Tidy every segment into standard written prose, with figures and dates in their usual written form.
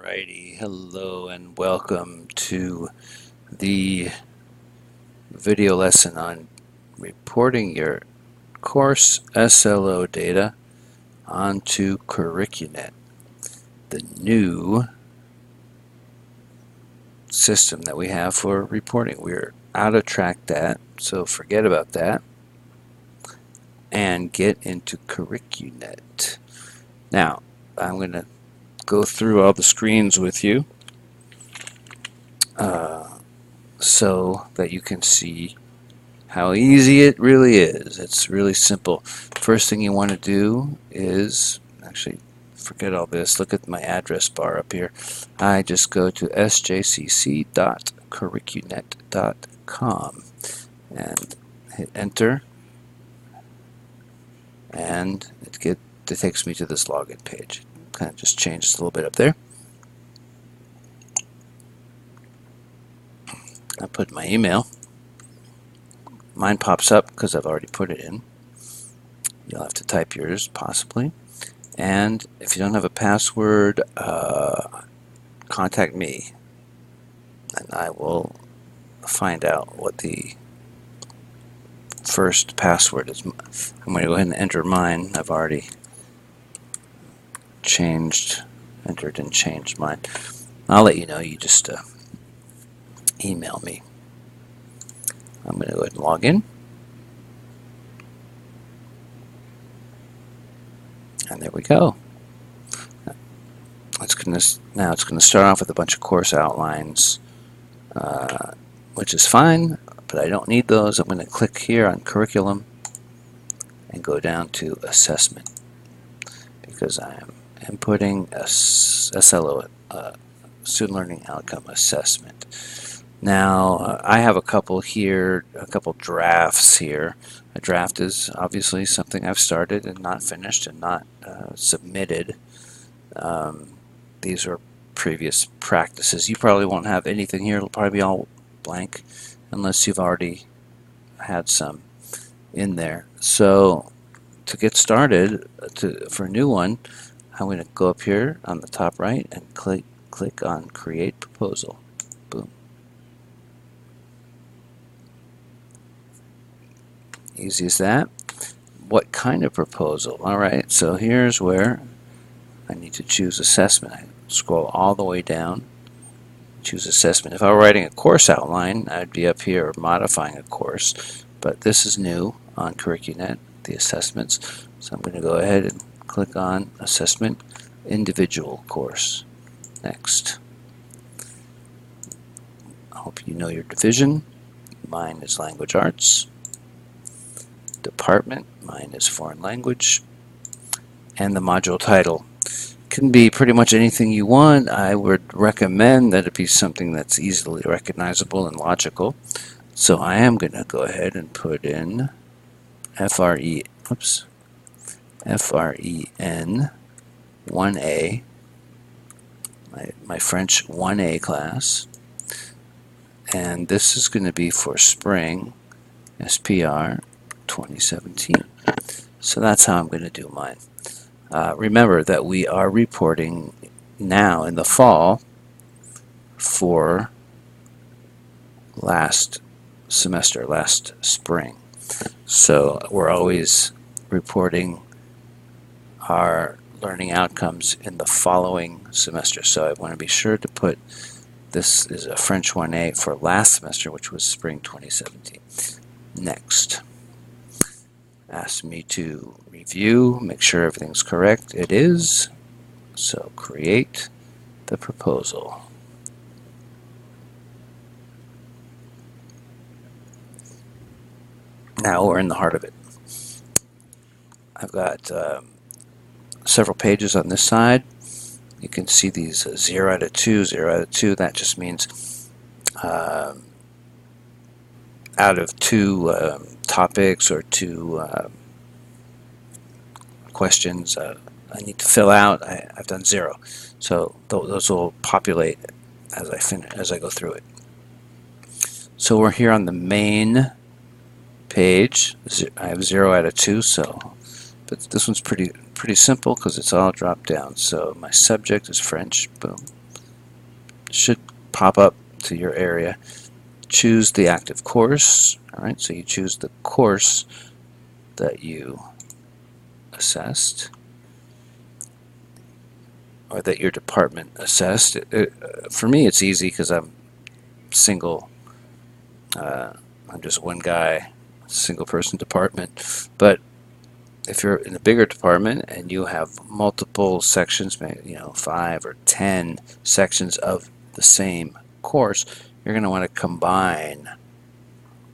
Alrighty, hello and welcome to the video lesson on reporting your course SLO data onto Curricunet, the new system that we have for reporting. We're out of track that, so forget about that and get into Curricunet. Now, I'm going to go through all the screens with you so that you can see how easy it really is. It's really simple. First thing you want to do is, actually forget all this, look at my address bar up here. I just go to sjcc.curricunet.com and hit enter, and it takes me to this login page. Kind of just changes a little bit up there. I put my email. Mine pops up because I've already put it in. You'll have to type yours possibly. And if you don't have a password, contact me and I will find out what the first password is. I'm going to go ahead and enter mine. I've already entered and changed mine. I'll let you know. You just email me. I'm going to go ahead and log in. And there we go. Now it's going to start off with a bunch of course outlines, which is fine, but I don't need those. I'm going to click here on curriculum and go down to assessment because I am inputting a SLO, student learning outcome assessment. Now, I have a couple here, a couple drafts here. A draft is obviously something I've started and not finished and not submitted. These are previous practices. You probably won't have anything here. It'll probably be all blank unless you've already had some in there. So, to get started, for a new one, I'm going to go up here on the top right and click on Create Proposal. Boom. Easy as that. What kind of proposal? Alright, so here's where I need to choose assessment. I scroll all the way down, choose assessment. If I were writing a course outline, I'd be up here modifying a course, but this is new on Curricunet, the assessments. So I'm going to go ahead and click on assessment, individual course. Next. I hope you know your division. Mine is language arts. Department, mine is foreign language, and the module title can be pretty much anything you want. I would recommend that it be something that's easily recognizable and logical. So I am going to go ahead and put in FREN 1A, my French 1A class, and this is going to be for spring SPR 2017. So that's how I'm going to do mine. Remember that we are reporting now in the fall for last semester, last spring. So we're always reporting our learning outcomes in the following semester. So I want to be sure to put this is a French 1A for last semester, which was spring 2017. Next. Ask me to review, make sure everything's correct. It is. So create the proposal. Now we're in the heart of it. I've got several pages on this side. You can see these 0 out of 2, 0 out of 2. That just means out of 2 topics or 2 questions I need to fill out, I've done 0. So those will populate as I go through it. So we're here on the main page. I have 0 out of 2, but this one's pretty simple because it's all dropped down. So my subject is French, boom. should pop up to your area. Choose the active course. Alright, so you choose the course that you assessed, or that your department assessed. For me, it's easy because I'm single. I'm just one guy, single person department. But if you're in a bigger department and you have multiple sections, maybe 5 or 10 sections of the same course, you're going to want to combine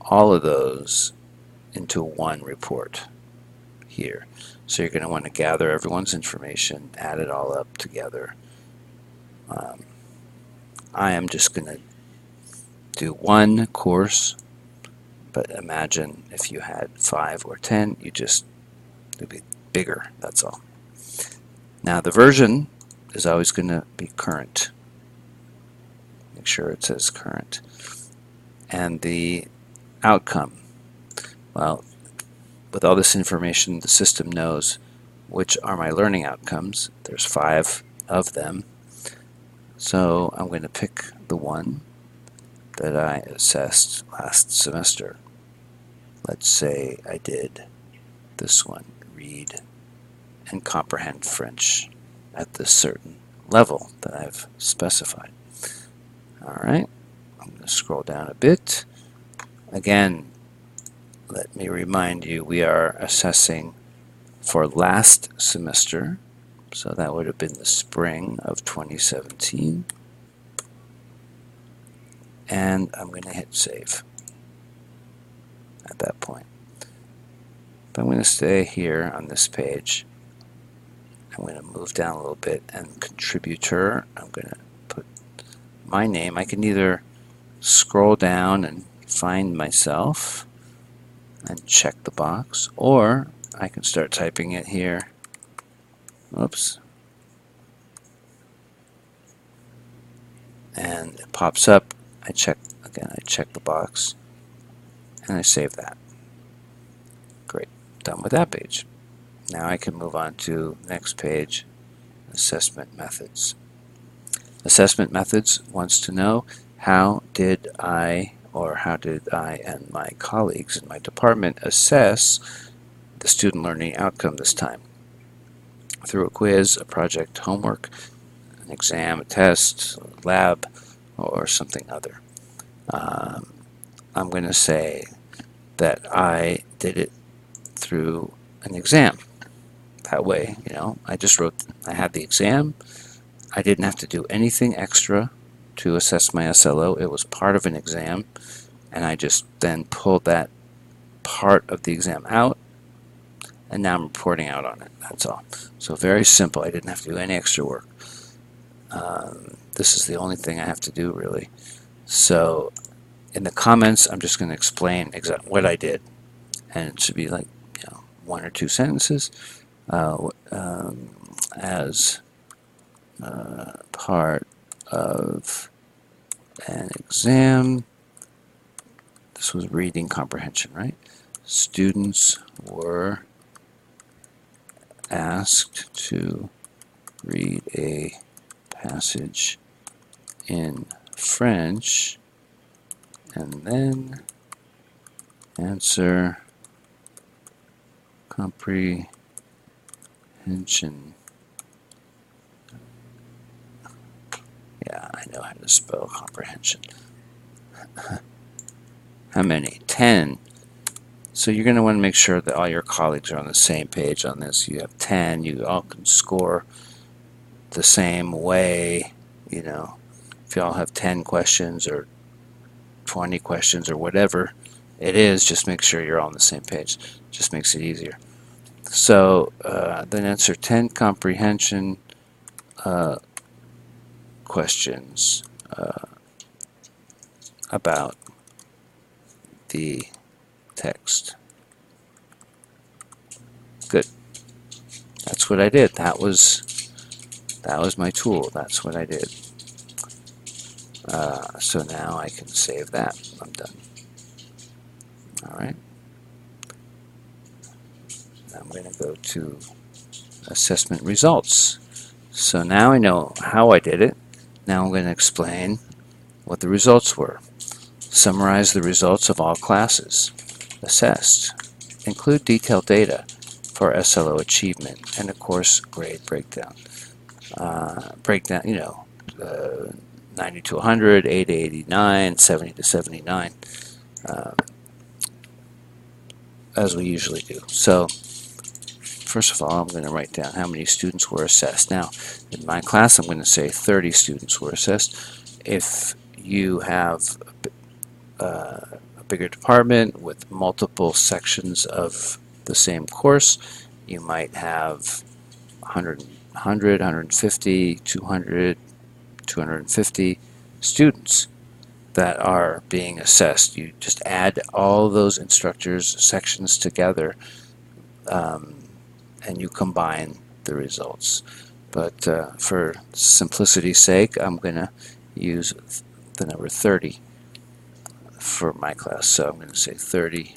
all of those into one report here. So you're going to want to gather everyone's information, add it all up together. I am just going to do one course, but imagine if you had 5 or 10, it'd be bigger, that's all. Now the version is always going to be current. Make sure it says current. And the outcome, well, with all this information, the system knows which are my learning outcomes. There's 5 of them. So I'm going to pick the one that I assessed last semester. Let's say I did this one, read and comprehend French at this certain level that I've specified. Alright, I'm going to scroll down a bit. Again, let me remind you, we are assessing for last semester, so that would have been the spring of 2017. And I'm going to hit save at that point. But I'm going to stay here on this page. I'm going to move down a little bit, and contributor, I'm going to put my name. I can either scroll down and find myself and check the box, or I can start typing it here. Oops. And it pops up. I check the box and I save that. Great, done with that page. Now I can move on to the next page, assessment methods. Assessment methods wants to know how did I and my colleagues in my department assess the student learning outcome this time. Through a quiz, a project, homework, an exam, a test, a lab, or something other. I'm going to say that I did it through an exam. That way, I had the exam. I didn't have to do anything extra to assess my SLO. It was part of an exam, and I just then pulled that part of the exam out, and now I'm reporting out on it. That's all. So very simple. I didn't have to do any extra work. This is the only thing I have to do, really. So in the comments, I'm just going to explain exactly what I did, and it should be like 1 or 2 sentences. As part of an exam, this was reading comprehension, right? Students were asked to read a passage in French and then answer comprehension. Yeah, I know how to spell comprehension. How many? 10. So you're going to want to make sure that all your colleagues are on the same page on this. You have 10. You all can score the same way. If you all have 10 questions or 20 questions or whatever it is, just make sure you're all on the same page. Just makes it easier. So then answer 10 comprehension questions about the text. Good. That's what I did. That was my tool. That's what I did. So now I can save that. I'm done. All right. I'm going to go to assessment results. So now I know how I did it. Now I'm going to explain what the results were. Summarize the results of all classes assessed. Include detailed data for SLO achievement and a course grade breakdown. Breakdown, 90 to 100, 80 to 89, 70 to 79, as we usually do. So, first of all, I'm going to write down how many students were assessed. Now, in my class, I'm going to say 30 students were assessed. If you have a bigger department with multiple sections of the same course, you might have 100, 150, 200, 250 students that are being assessed. You just add all those instructors' sections together and you combine the results. But for simplicity's sake, I'm going to use the number 30 for my class. So I'm going to say 30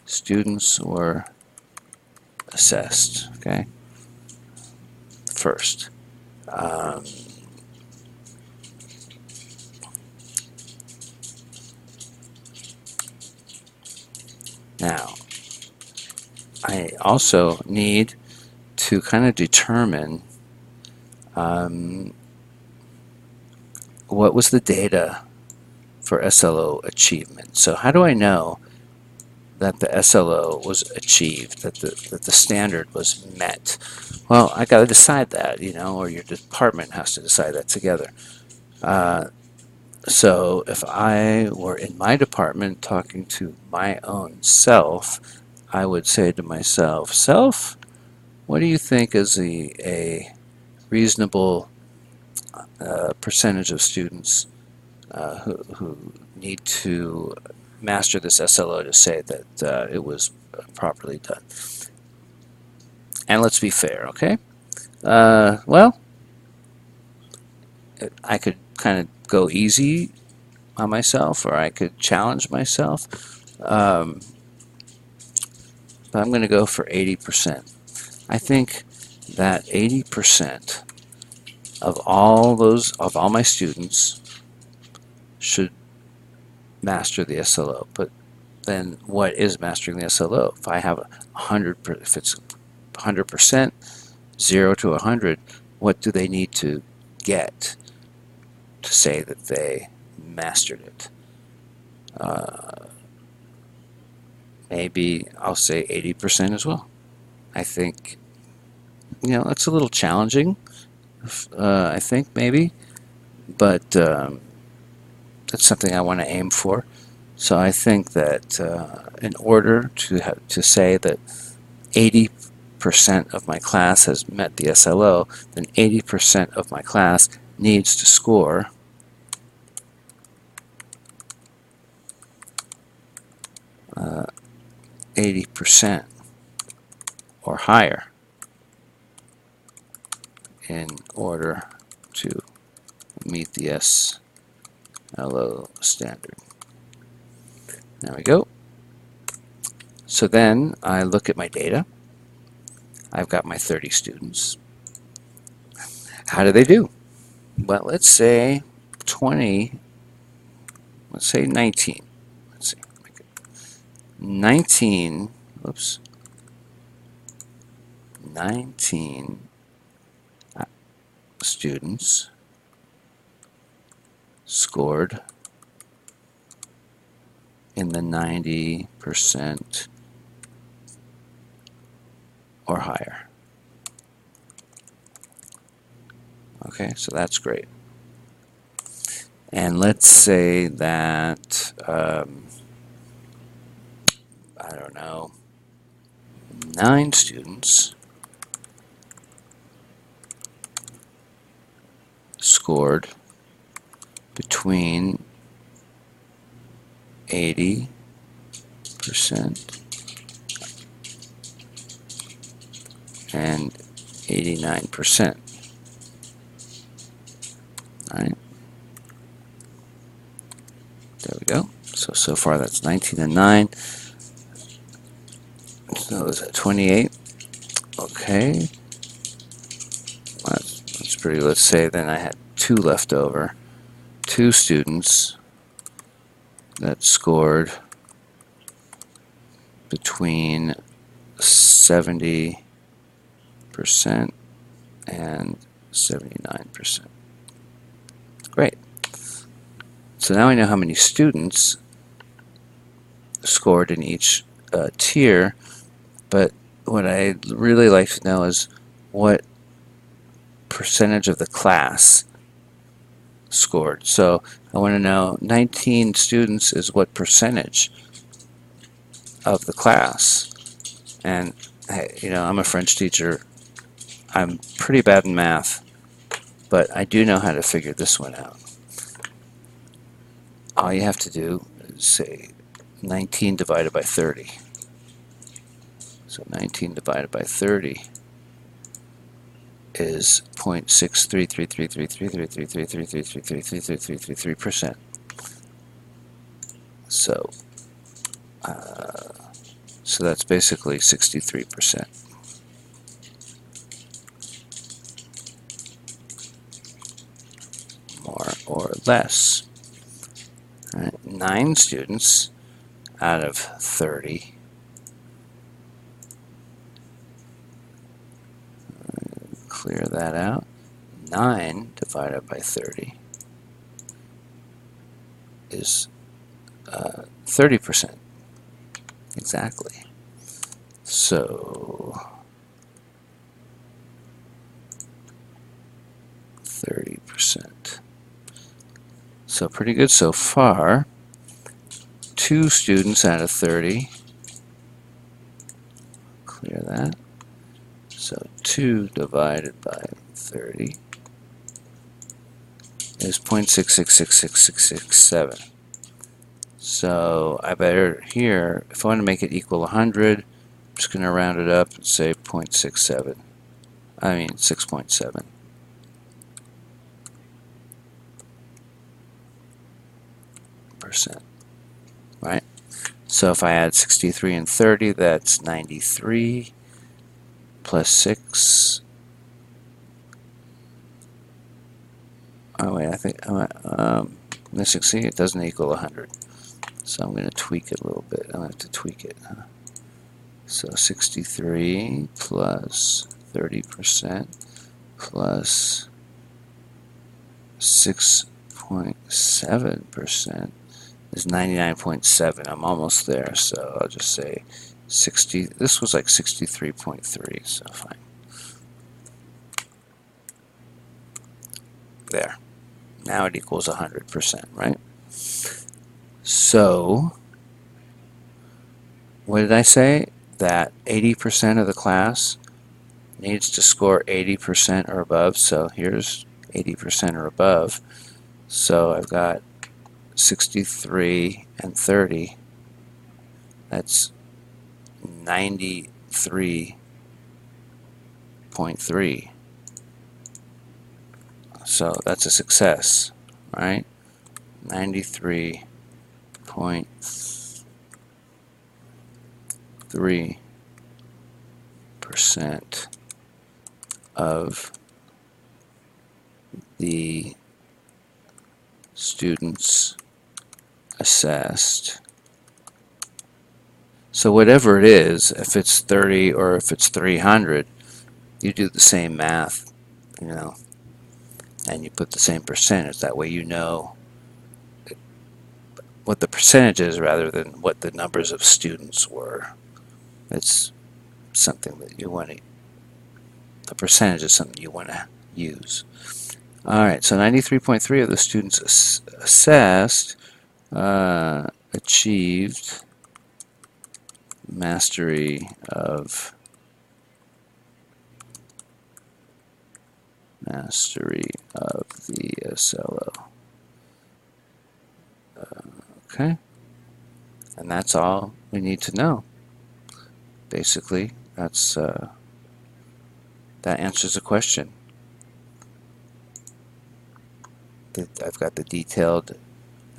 students were assessed, okay? First. Now, I also need to kind of determine what was the data for SLO achievement. So how do I know that the SLO was achieved, that the standard was met? Well, I got to decide that, or your department has to decide that together. So if I were in my department talking to my own self, I would say to myself, self, what do you think is a reasonable percentage of students who need to master this SLO to say that it was properly done? And let's be fair, okay? Well, I could kind of go easy on myself, or I could challenge myself. But I'm going to go for 80%. I think that 80% of all my students should master the SLO. But then, what is mastering the SLO? If I have if it's 100%, 0 to 100, what do they need to get to say that they mastered it? Maybe I'll say 80% as well. I think, that's a little challenging, I think, maybe, but that's something I want to aim for. So I think that in order to say that 80% of my class has met the SLO, then 80% of my class needs to score 80% or higher in order to meet the SLO standard. There we go. So then I look at my data. I've got my 30 students. How do they do? Well, let's say 20, let's say 19. Let's see. 19 students scored in the 90% or higher. Okay, so that's great. And let's say that, I don't know, 9 students scored between 80% and 89%. Alright. There we go. So far that's 19 and 9. So is that 28? Okay. That's pretty, let's say then I had 2 left over. 2 students that scored between 70% and 79%. Great. So now we know how many students scored in each tier, but what I'd really like to know is what percentage of the class scored. So I want to know 19 students is what percentage of the class. And hey, you know, I'm a French teacher. I'm pretty bad in math, but I do know how to figure this one out. All you have to do is say 19 divided by 30. So 19 divided by 30 is 0.63333333333333333%. So that's basically 63%. More or less. All right, 9 students out of 30. Clear that out. 9 divided by 30 is 30%. Exactly. So 30%. So pretty good so far. 2 students out of 30. Clear that. So 2 divided by 30 is 0.6666667. So I better here, if I want to make it equal 100, I'm just going to round it up and say 0.67. I mean 6.7. Right? So if I add 63 and 30, that's 93 plus 6. Oh wait, I think I'm missing C. It doesn't equal 100. So I'm going to tweak it a little bit. I'm going to have to tweak it. So 63 plus 30% plus 6.7% is 99.7. I'm almost there, so I'll just say 60. This was like 63.3, so fine. There. Now it equals 100%, right? So, what did I say? That 80% of the class needs to score 80% or above. So here's 80% or above. So I've got 63 and 30. That's 93.3. So that's a success, right? 93.3% of the students assessed. So whatever it is, if it's 30 or if it's 300, you do the same math, you know, and you put the same percentage. That way you know what the percentage is rather than what the numbers of students were. It's something that you want to, the percentage is something you want to use. Alright, so 93.3 of the students assessed achieved mastery of the SLO. Okay, and that's all we need to know. Basically, that's that answers the question. I've got the detailed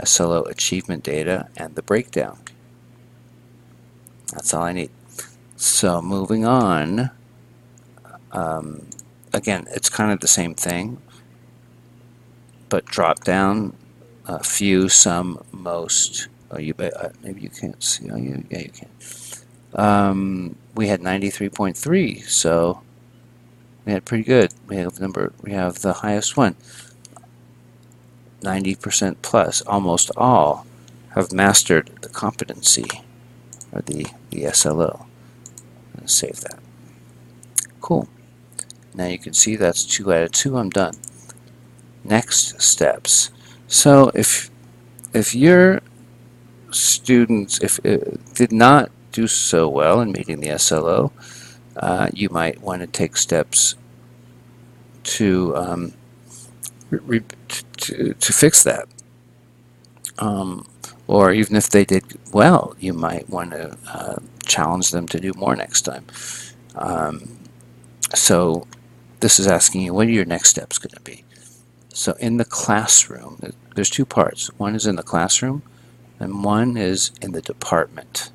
SLO achievement data and the breakdown. That's all I need. So moving on, again, it's kind of the same thing. but drop down few, some, most. Oh, maybe you can't see. Oh, yeah, you can. We had 93.3, so we had pretty good. We have the highest one. 90% plus, almost all have mastered the competency, or the SLO. Let's save that. Cool. Now you can see that's 2 out of 2. I'm done. Next steps. So if your students did not do so well in meeting the SLO, you might want to take steps to fix that. Or even if they did well, you might want to challenge them to do more next time. So this is asking you, what are your next steps going to be? So in the classroom, there's 2 parts. One is in the classroom, and one is in the department.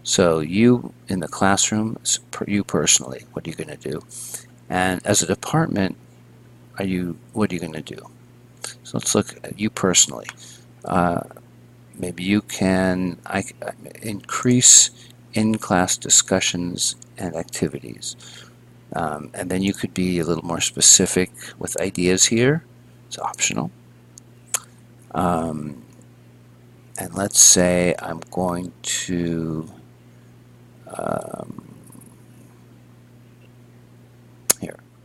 So you in the classroom, you personally, what are you going to do? And as a department, what are you going to do? So let's look at you personally. Maybe you can increase in-class discussions and activities. And then you could be a little more specific with ideas here. It's optional. And let's say I'm going to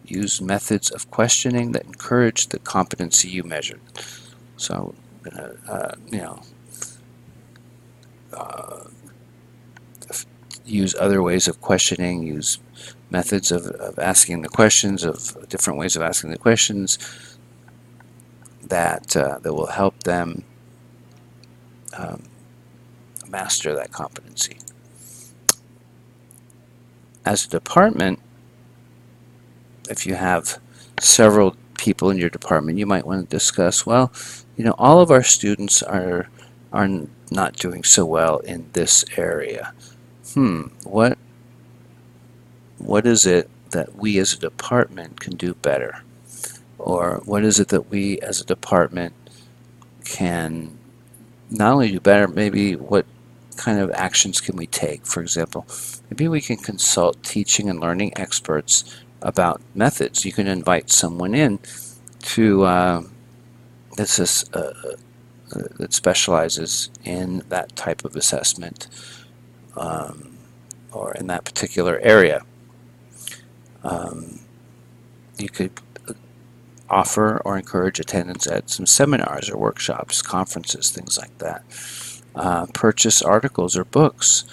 use methods of questioning that encourage the competency you measured. So I'm going to use other ways of questioning, use methods of asking the questions, of different ways of asking the questions that will help them master that competency. As a department, if you have several people in your department, you might want to discuss, well, all of our students are not doing so well in this area. What is it that we as a department can do better? Or what is it that we as a department can not only do better, maybe what kind of actions can we take? For example, maybe we can consult teaching and learning experts about methods. You can invite someone in to that specializes in that type of assessment or in that particular area. You could offer or encourage attendance at some seminars or workshops, conferences, things like that. Purchase articles or books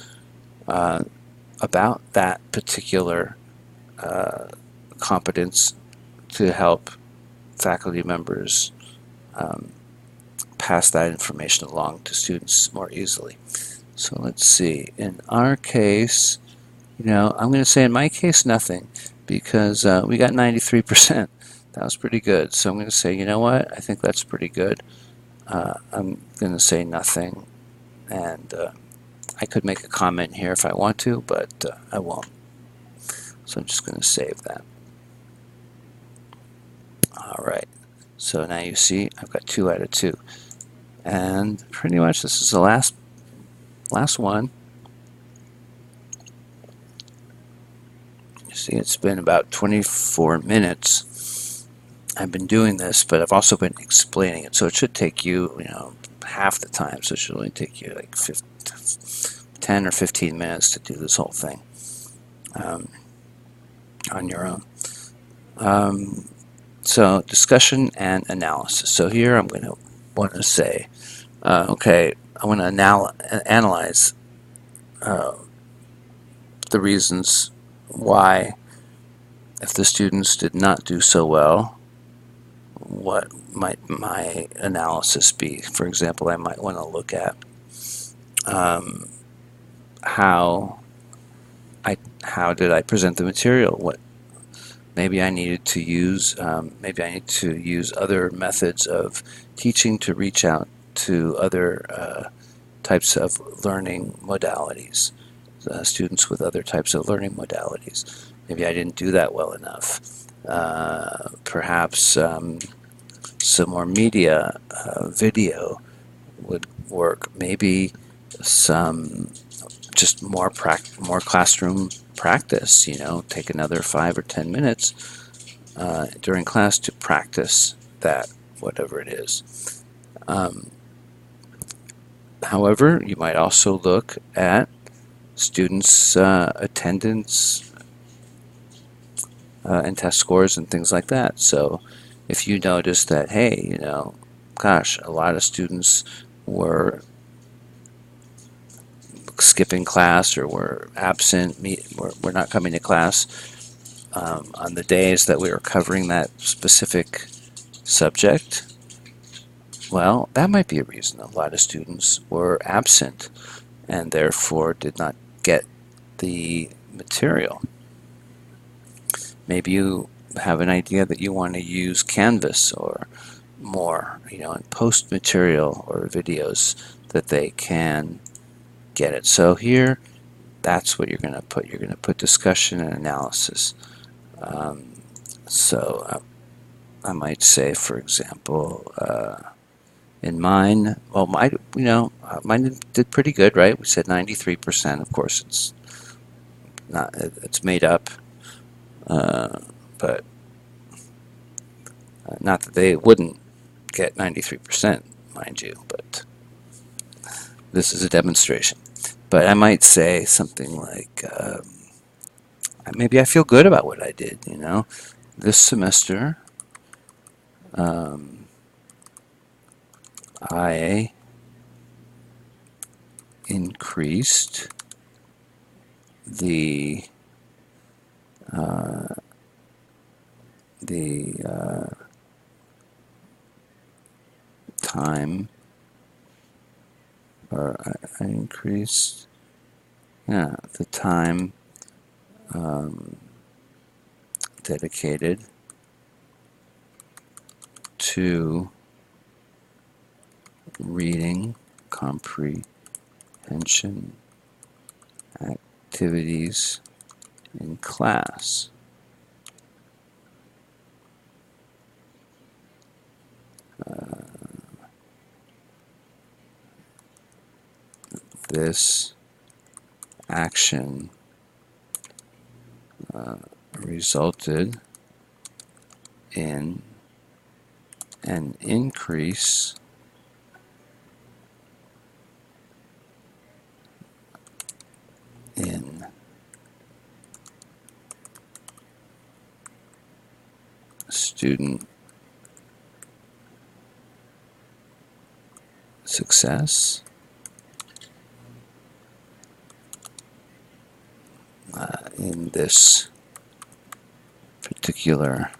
about that particular competence to help faculty members pass that information along to students more easily. So let's see. In our case, I'm going to say in my case nothing, because we got 93%. That was pretty good. So I'm going to say, you know what? I think that's pretty good. I'm going to say nothing, and I could make a comment here if I want to, but I won't. So I'm just going to save that. Alright, so now you see I've got 2 out of 2. And pretty much this is the last one. You see, it's been about 24 minutes. I've been doing this, but I've also been explaining it. So it should take you, half the time. So it should only take you like 10 or 15 minutes to do this whole thing on your own. So discussion and analysis. So here I'm going to want to say, okay, I want to analyze the reasons why, if the students did not do so well, what might my analysis be? For example, I might want to look at how did I present the material? Maybe I needed to use other methods of teaching to reach out to other types of learning modalities, students with other types of learning modalities. Maybe I didn't do that well enough. Perhaps some more media, video would work. Maybe some just more classroom practice. Take another 5 or 10 minutes during class to practice that, whatever it is. However, you might also look at students' attendance and test scores and things like that. So if you notice that, hey, gosh, a lot of students were skipping class or were absent, were not coming to class on the days that we were covering that specific subject, well, that might be a reason. A lot of students were absent and therefore did not get the material. Maybe you have an idea that you want to use Canvas or more, and post material or videos that they can get it. So here, that's what you're going to put. You're going to put discussion and analysis. So I might say, for example, in mine, well, mine did pretty good, right? We said 93%. Of course, it's not. It's made up, but not that they wouldn't get 93%, mind you. But this is a demonstration. But I might say something like, maybe I feel good about what I did. This semester, I increased the time, or I increased, the time dedicated to reading comprehension activities in class. This action resulted in an increase in student success in this particular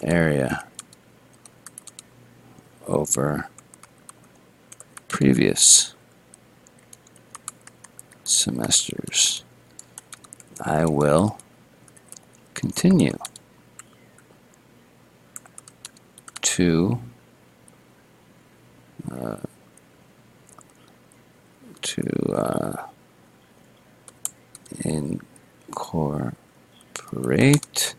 area over previous semesters. I will continue to incorporate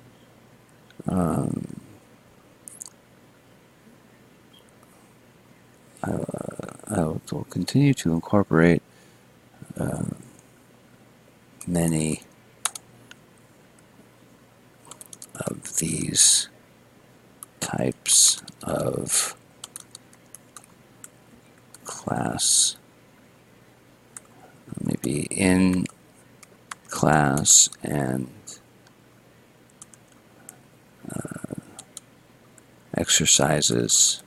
I will continue to incorporate many of these types of class, maybe in class and exercises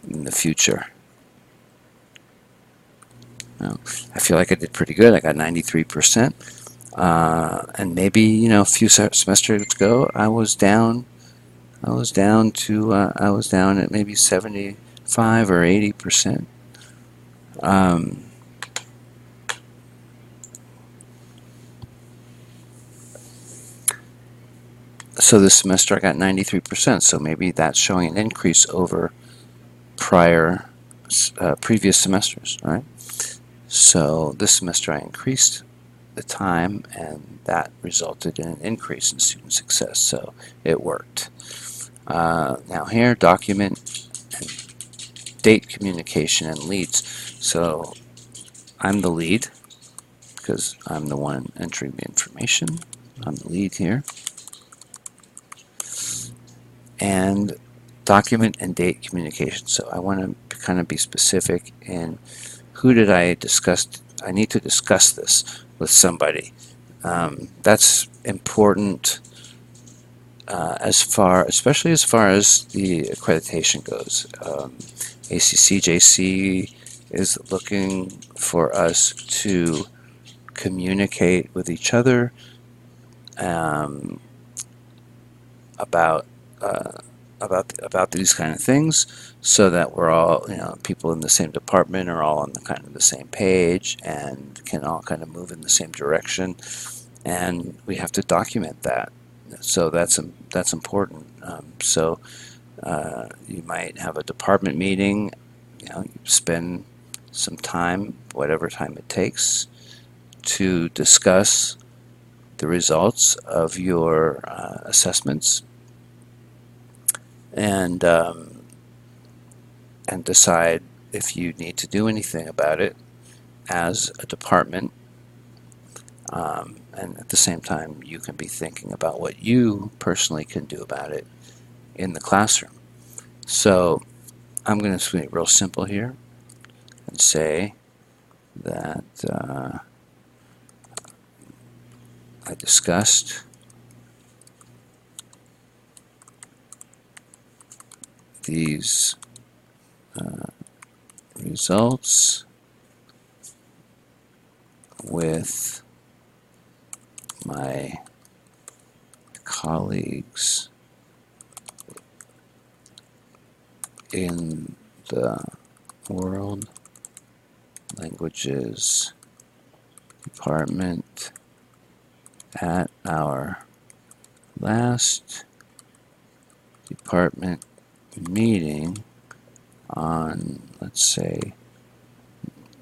in the future. Now, I feel like I did pretty good. I got 93%. And maybe, a few semesters ago, I was down at maybe 75 or 80%. So this semester I got 93%. So maybe that's showing an increase over previous semesters, right? So this semester I increased the time, and that resulted in an increase in student success. So it worked. Now here, document and date communication and leads. So I'm the lead because I'm the one entering the information. I'm the lead here. And document and date communication. So I want to kind of be specific in who did I discuss. I need to discuss this with somebody. That's important especially as far as the accreditation goes. ACCJC is looking for us to communicate with each other about these kind of things, so that we're all, people in the same department are all on the kind of the same page and can all kind of move in the same direction, and we have to document that. So that's important. So you might have a department meeting. You spend some time, whatever time it takes, to discuss the results of your assessments, and decide if you need to do anything about it as a department. And at the same time, you can be thinking about what you personally can do about it in the classroom. So I'm going to make it real simple here and say that I discussed these results with my colleagues in the World Languages Department at our last department meeting on, let's say,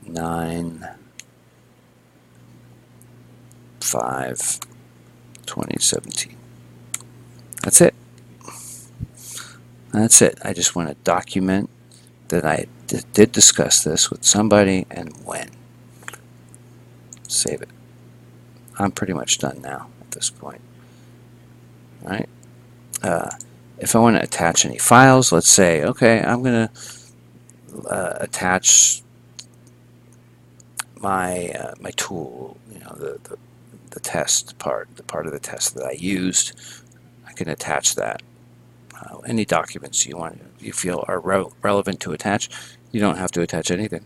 9/5/2017. That's it. That's it. I just want to document that I did discuss this with somebody and when. Save it. I'm pretty much done now at this point. All right. If I want to attach any files, let's say, okay, I'm going to attach my my tool, the test part, the part of the test that I used. I can attach that. Any documents you feel are relevant to attach. You don't have to attach anything.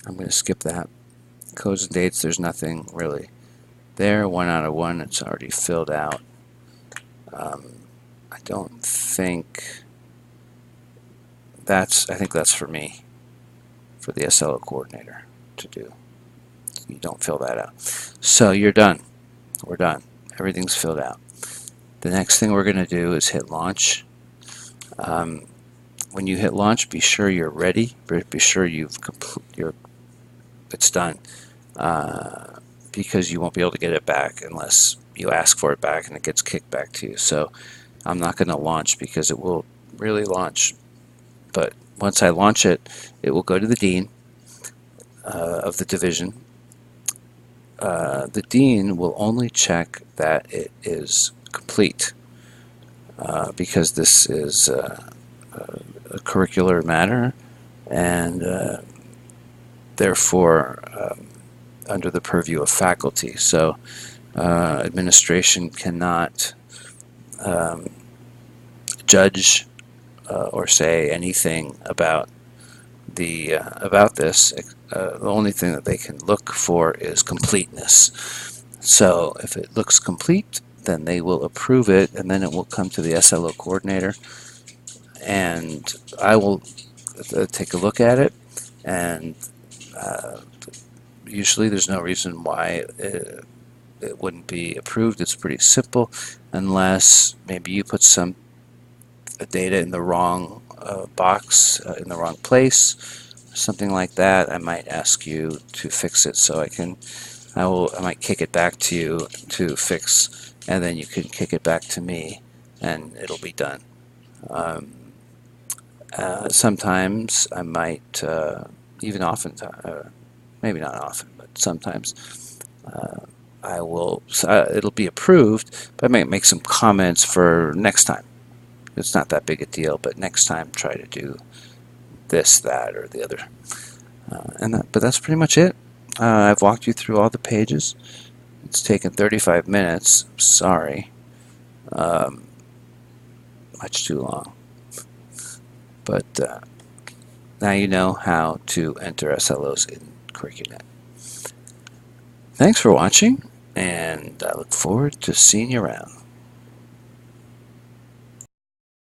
I'm going to skip that. Codes and dates, there's nothing really there. 1 out of 1, it's already filled out. I don't think I think that's for me, for the SLO coordinator to do. You don't fill that out. So you're done. We're done. Everything's filled out. The next thing we're going to do is hit launch. When you hit launch, be sure you're ready. Be sure it's done, because you won't be able to get it back unless you ask for it back and it gets kicked back to you. So I'm not going to launch because it will really launch. But once I launch it, it will go to the dean of the division. The dean will only check that it is complete, because this is a curricular matter, and therefore under the purview of faculty. So administration cannot judge or say anything about this. The only thing that they can look for is completeness. So if it looks complete, then they will approve it, and then it will come to the SLO coordinator, and I will take a look at it, and usually there's no reason why it wouldn't be approved. It's pretty simple, unless maybe you put some data in the wrong box, in the wrong place, something like that. I might ask you to fix it so I can I might kick it back to you to fix, and then you can kick it back to me, and it'll be done. Sometimes I might, even often, maybe not often, but sometimes I will. It'll be approved, but I might make some comments for next time. It's not that big a deal, but next time try to do this, that, or the other. But that's pretty much it. I've walked you through all the pages. It's taken 35 minutes. Sorry. Much too long. But now you know how to enter SLOs in Curricunet. Thanks for watching, and I look forward to seeing you around.